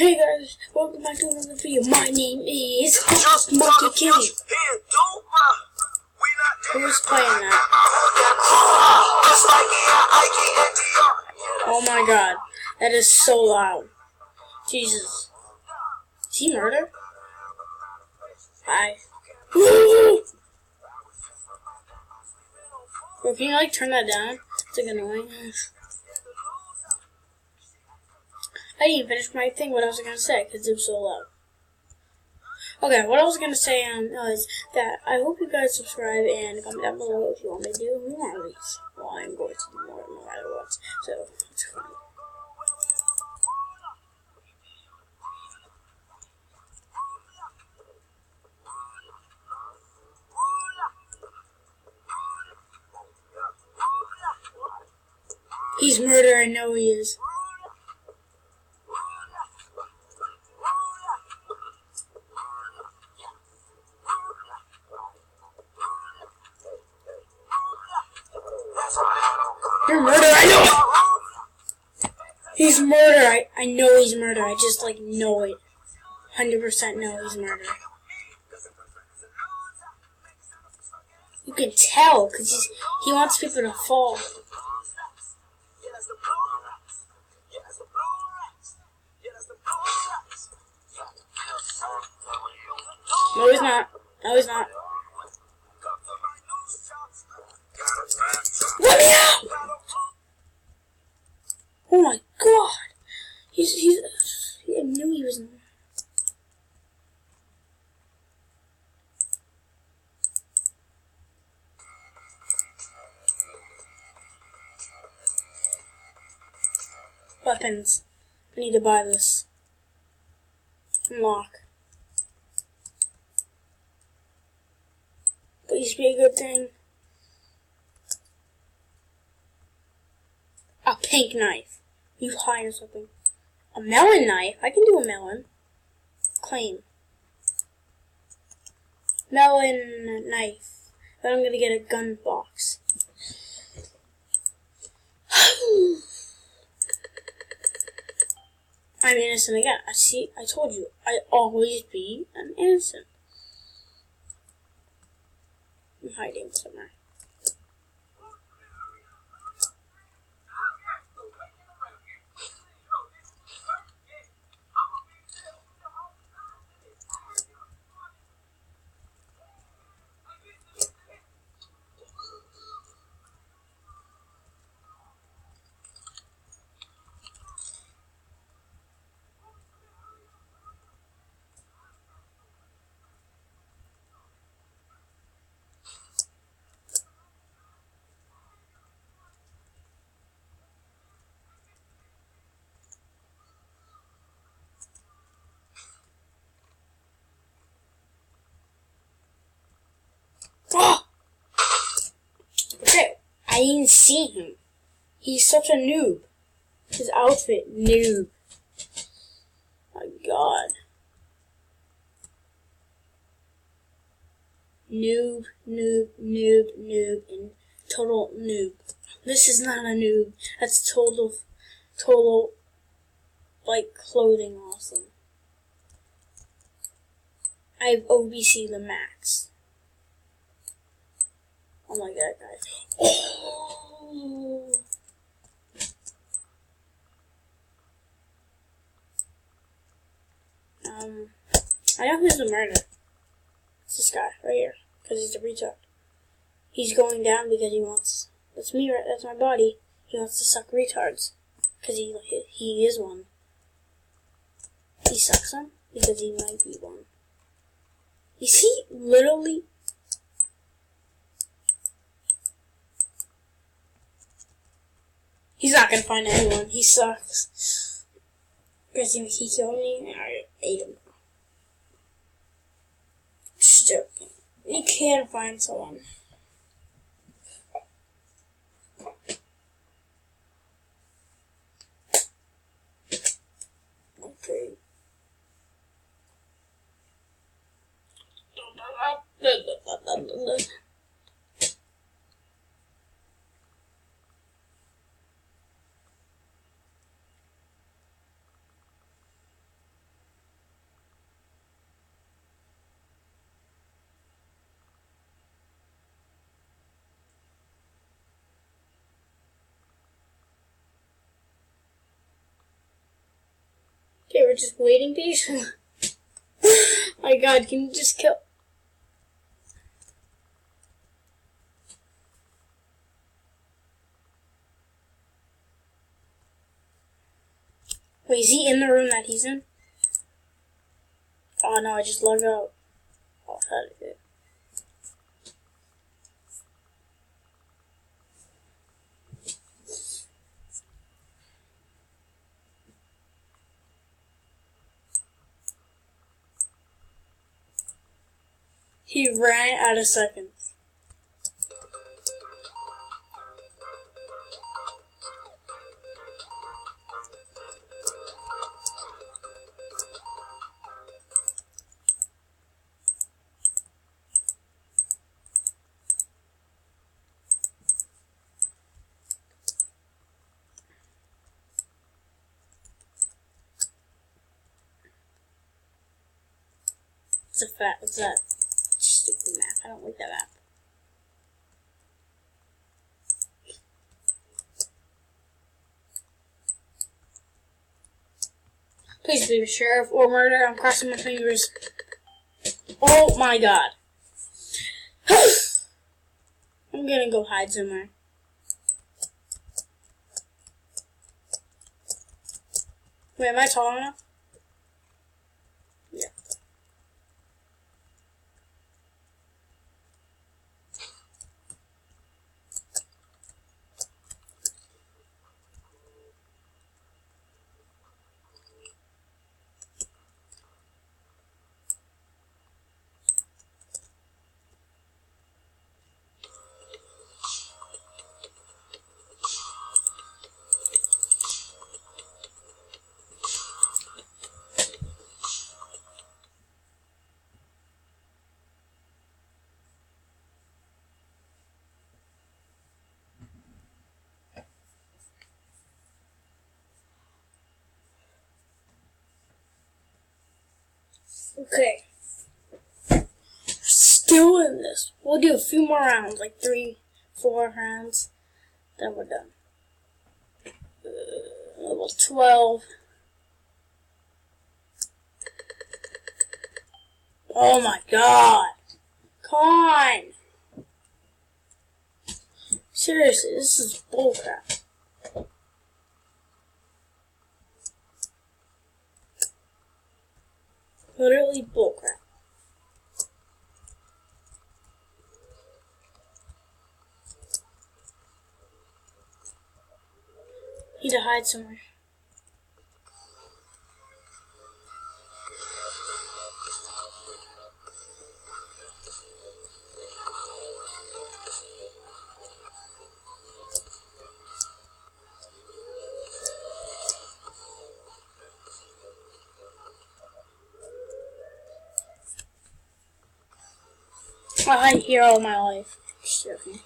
Hey guys, welcome back to another video. My name is Monkey King. Who's playing that? Oh my god, that is so loud. Jesus. Is he murder? Hi. Bro, can you like turn that down? It's like annoying. I didn't even finish my thing, what I was going to say, because it was so loud. Okay, what I was going to say is that I hope you guys subscribe and comment down below if you want me to do more of these. Well, I'm going to do more no matter what, so it's fun. He's murder, I know he is. You're murder, I know! He's murder, I know he's murder, I just like know it. 100% know he's murder. You can tell, because he wants people to fall. No, he's not. No, he's not. Let me out! Oh my god! I knew he was in there. Weapons. I need to buy this. Unlock. Please be a good thing. A pink knife. You hide or something. A melon knife? I can do a melon. Claim. Melon knife. Then I'm gonna get a gun box. I'm innocent again. I told you. I always be an innocent. I'm hiding somewhere. Oh! Okay, I didn't see him. He's such a noob. His outfit, noob. My god. Noob, noob, noob, noob, and total noob. This is not a noob. That's total, like, clothing awesome. I have OBC the max. Oh my god, guys. Oh. I know who's the murderer. It's this guy, right here. Because he's a retard. He's going down because he wants... That's me, right? That's my body. He wants to suck retards. Because he is one. He sucks them because he might be one. Is he literally... He's not gonna find anyone. He sucks. Because he killed me and I ate him. Just joking. You can find someone. Okay. They were just waiting patiently. My God, can you just kill... Wait, is he in the room that he's in? Oh no, I just logged out. Oh, that is it. He ran out of seconds. It's that stupid map. I don't like that map. Please be a sheriff or murder. I'm crossing my fingers. Oh my God. I'm gonna go hide somewhere. Wait, am I tall enough? Yeah. Okay. Still in this. We'll do a few more rounds, like 3, 4 rounds. Then we're done. Level 12. Oh my God. Come on. Seriously, this is bullcrap. Literally bullcrap. Need to hide somewhere. I'll hide here all my life. Just joking.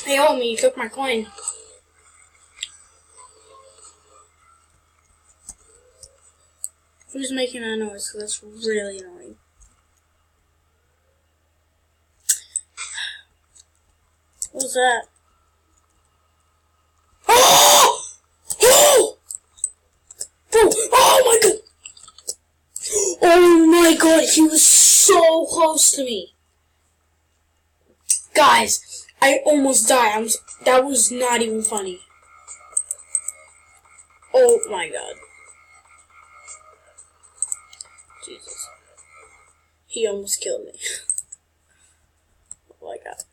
Hey, homie, you took my coin. Who's making that noise? Because that's really annoying. What was that? Oh! Oh! Oh my God! Oh my God, he was so close to me. Guys, I almost died. That was not even funny. Oh my God. Jesus. He almost killed me. Oh my God.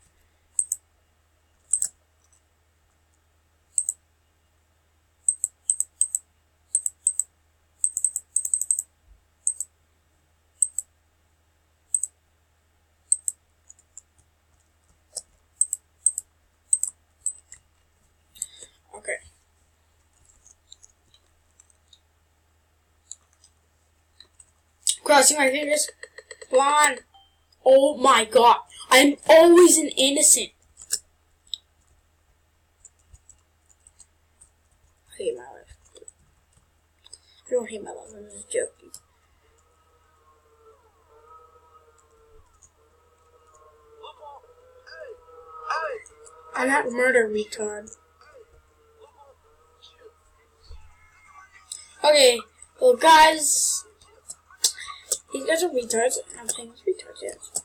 Okay. Crossing my fingers. Come on. Oh my God. I'm always an innocent. I hate my life. I don't hate my life. I'm just joking. I'm not murder retard. Okay, well guys, these guys are retards. I'm playing with retards, yes.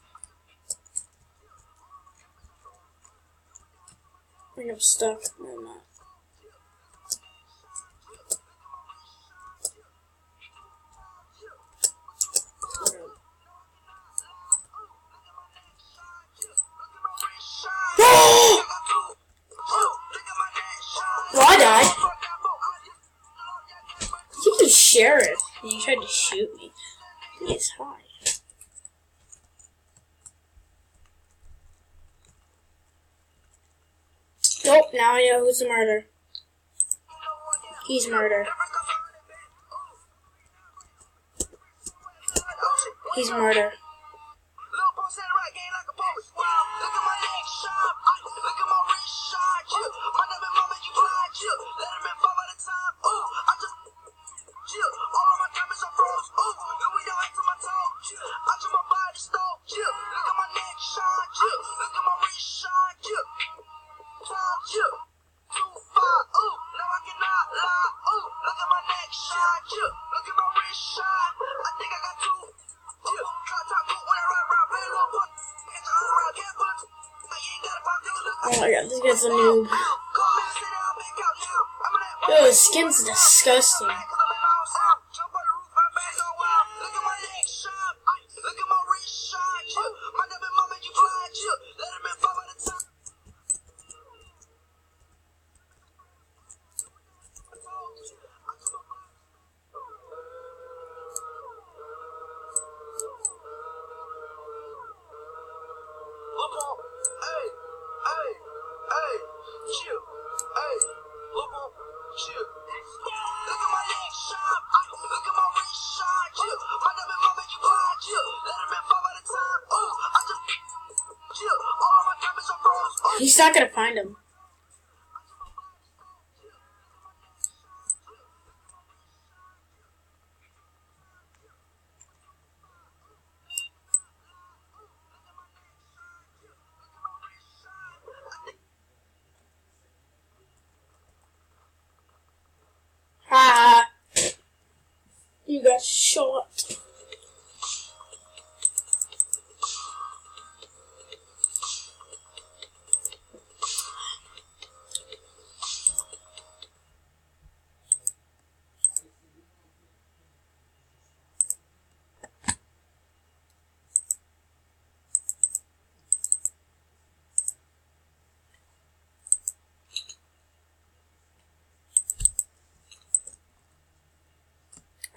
I think I'm stuck. No, I'm not. Oh, I died. He was sheriff, and he tried to shoot me. He is high. Nope, now I know who's the murderer. He's murder. He's murder. Oh my god, this guy's a noob. Yo, his skin's disgusting. He's not gonna find him. Ha! You got shot.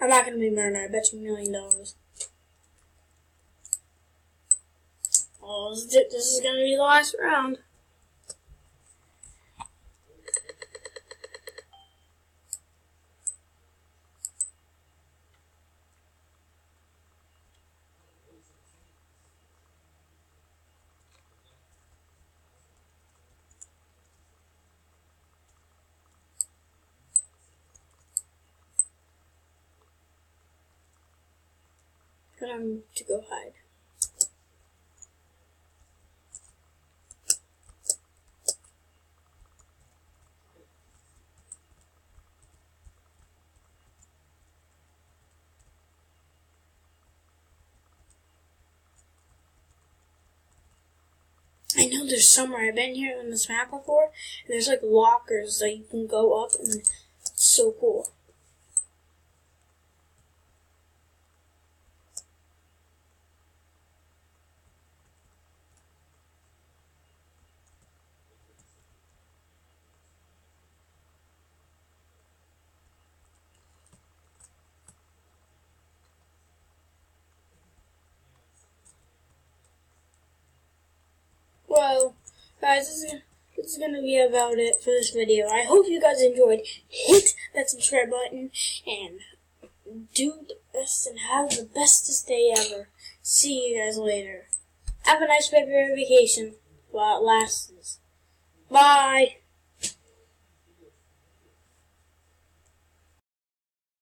I'm not gonna be murdered. I bet you $1 million. Oh, this is gonna be the last round. Time to go hide. I know there's somewhere. I've been here on this map before, and there's like lockers that you can go up, and it's so cool. Well, guys, this is gonna be about it for this video. I hope you guys enjoyed. Hit that subscribe button and do the best and have the bestest day ever. See you guys later. Have a nice February vacation while it lasts. Bye.